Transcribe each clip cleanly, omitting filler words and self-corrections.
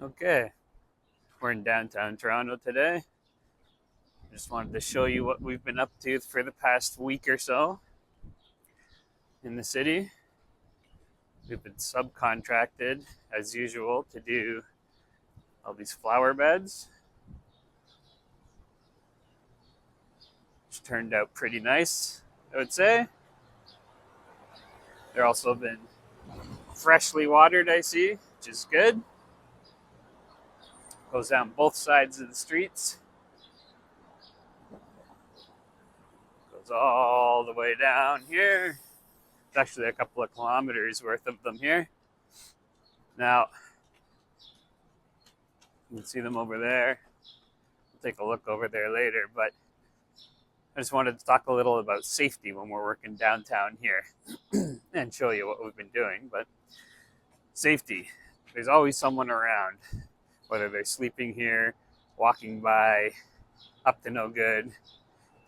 Okay, we're in downtown Toronto today. Just wanted to show you what we've been up to for the past week or so in the city. We've been subcontracted, as usual, to do all these flower beds, which turned out pretty nice, I would say. They're also been freshly watered, I see, which is good. Goes down both sides of the streets, goes all the way down here. It's actually a couple of kilometers worth of them here. Now, you can see them over there. We'll take a look over there later, but I just wanted to talk a little about safety when we're working downtown here and show you what we've been doing. But safety, there's always someone around, whether they're sleeping here, walking by, up to no good,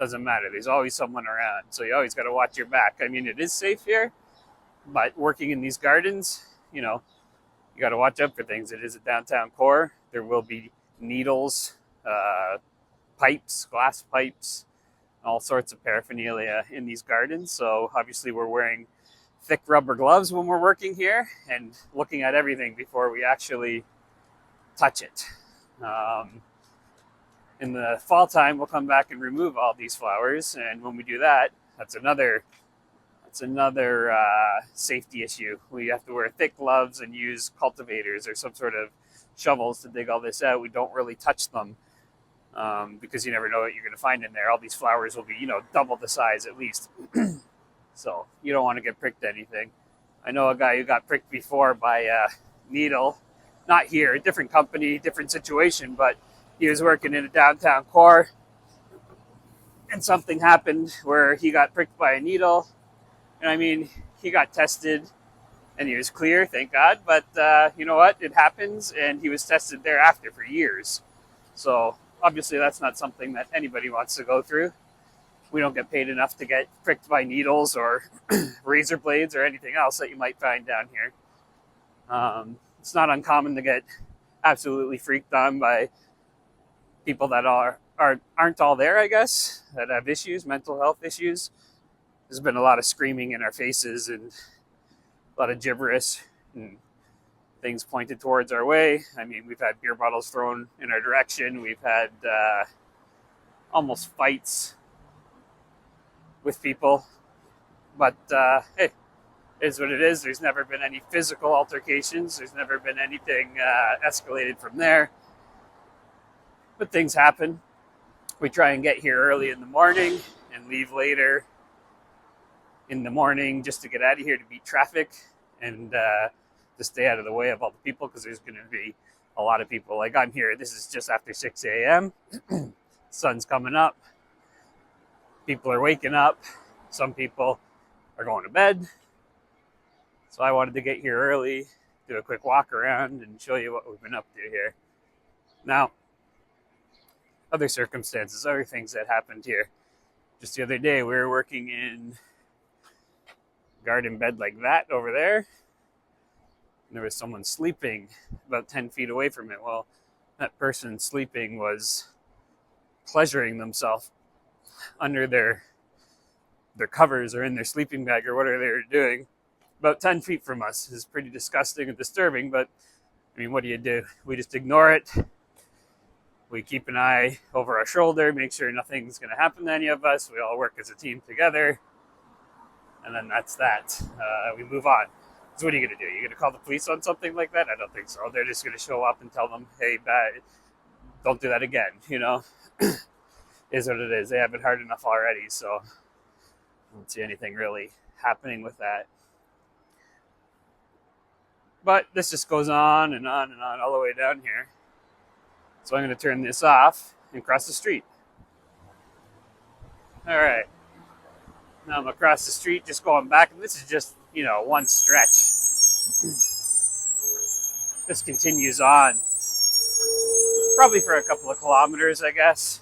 doesn't matter. There's always someone around. So you always got to watch your back. I mean, it is safe here, but working in these gardens, you got to watch out for things. It is a downtown core. There will be needles, pipes, glass pipes, all sorts of paraphernalia in these gardens. So obviously we're wearing thick rubber gloves when we're working here and looking at everything before we actually touch it. In the fall time, we'll come back and remove all these flowers. And when we do that, that's another safety issue. We have to wear thick gloves and use cultivators or some sort of shovels to dig all this out. We don't really touch them because you never know what you're going to find in there. All these flowers will be, double the size at least. So you don't want to get pricked anything. I know a guy who got pricked before by a needle. Not here, a different company, different situation, but he was working in a downtown core and something happened where he got pricked by a needle. And I mean, he got tested and he was clear, thank God. But you know what? It happens, and he was tested thereafter for years. So obviously that's not something that anybody wants to go through. We don't get paid enough to get pricked by needles or razor blades or anything else that you might find down here. It's not uncommon to get absolutely freaked on by people that aren't all there, I guess, that have issues, mental health issues. There's been a lot of screaming in our faces and a lot of gibberish and things pointed towards our way. I mean, we've had beer bottles thrown in our direction. We've had almost fights with people. But hey, it is what it is. There's never been any physical altercations. There's never been anything escalated from there. But things happen. We try and get here early in the morning and leave later in the morning just to get out of here to beat traffic and to stay out of the way of all the people, because there's going to be a lot of people. Like, I'm here, this is just after 6 a.m. Sun's coming up. People are waking up. Some people are going to bed. So I wanted to get here early, do a quick walk around, and show you what we've been up to here. Now, other circumstances, other things that happened here. Just the other day, we were working in a garden bed like that over there. And there was someone sleeping about 10 feet away from it. Well, that person sleeping was pleasuring themselves under their covers or in their sleeping bag or whatever they were doing. About 10 feet from us is pretty disgusting and disturbing, but I mean, what do you do? We just ignore it. We keep an eye over our shoulder, make sure nothing's going to happen to any of us. We all work as a team together. And then that's that. We move on. So what are you going to do? You're going to call the police on something like that? I don't think so. They're just going to show up and tell them, hey, don't do that again, Is what it is. They have it hard enough already, so I don't see anything really happening with that. But this just goes on and on and on all the way down here. So I'm going to turn this off and cross the street. All right. Now I'm across the street, just going back, and this is just, one stretch. This continues on, probably for a couple of kilometers, I guess.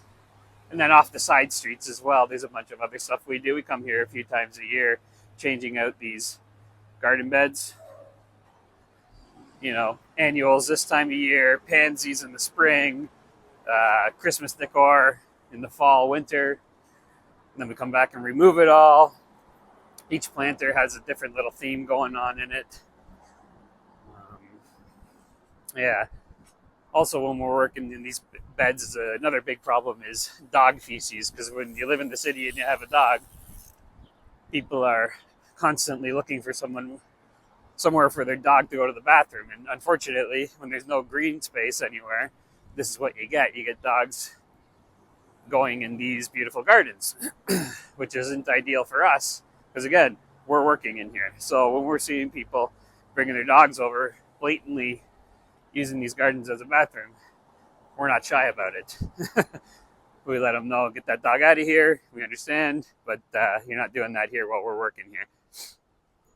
And then off the side streets as well, there's a bunch of other stuff we do. We come here a few times a year, changing out these garden beds. annuals this time of year, pansies in the spring, Christmas decor in the fall, winter. And then we come back and remove it all. Each planter has a different little theme going on in it. Yeah. Also, when we're working in these beds, another big problem is dog feces, because when you live in the city and you have a dog, people are constantly looking for somewhere for their dog to go to the bathroom. And unfortunately, when there's no green space anywhere, this is what you get. You get dogs going in these beautiful gardens, which isn't ideal for us, because again, we're working in here. So when we're seeing people bringing their dogs over, blatantly using these gardens as a bathroom, we're not shy about it. We let them know, get that dog out of here. We understand, but you're not doing that here while we're working here.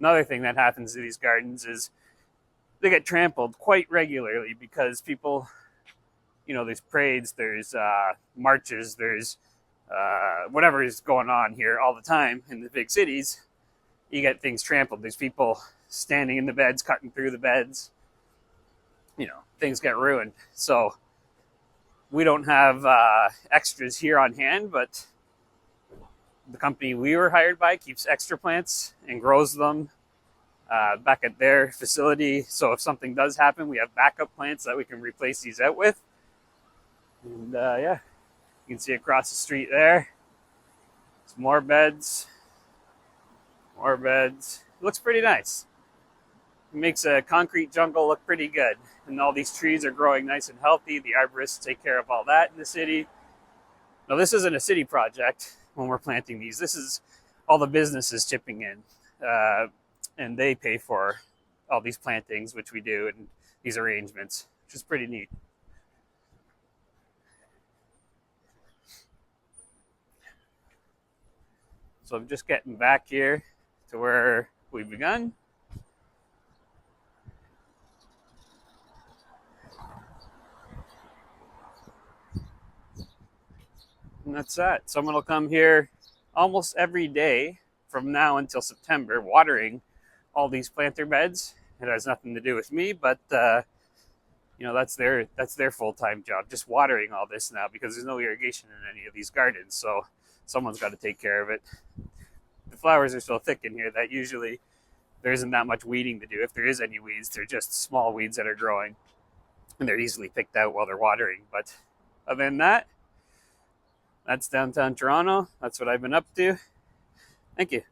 Another thing that happens to these gardens is they get trampled quite regularly because people, there's parades, there's marches, there's whatever is going on here all the time in the big cities. You get things trampled. There's people standing in the beds, cutting through the beds. Things get ruined. So we don't have extras here on hand, but the company we were hired by keeps extra plants and grows them back at their facility. So if something does happen, we have backup plants that we can replace these out with. And you can see across the street there, some more beds. It looks pretty nice. It makes a concrete jungle look pretty good. And all these trees are growing nice and healthy. The arborists take care of all that in the city. Now, this isn't a city project when we're planting these. This is all the businesses chipping in. And they pay for all these plantings, which we do, and these arrangements, which is pretty neat. So I'm just getting back here to where we've begun. And that's that. Someone will come here almost every day from now until September, watering all these planter beds. It has nothing to do with me, but that's their full-time job, just watering all this now, because there's no irrigation in any of these gardens. So someone's got to take care of it. The flowers are so thick in here that usually there isn't that much weeding to do. If there is any weeds, they're just small weeds that are growing, and they're easily picked out while they're watering. But other than that, that's downtown Toronto. That's what I've been up to. Thank you.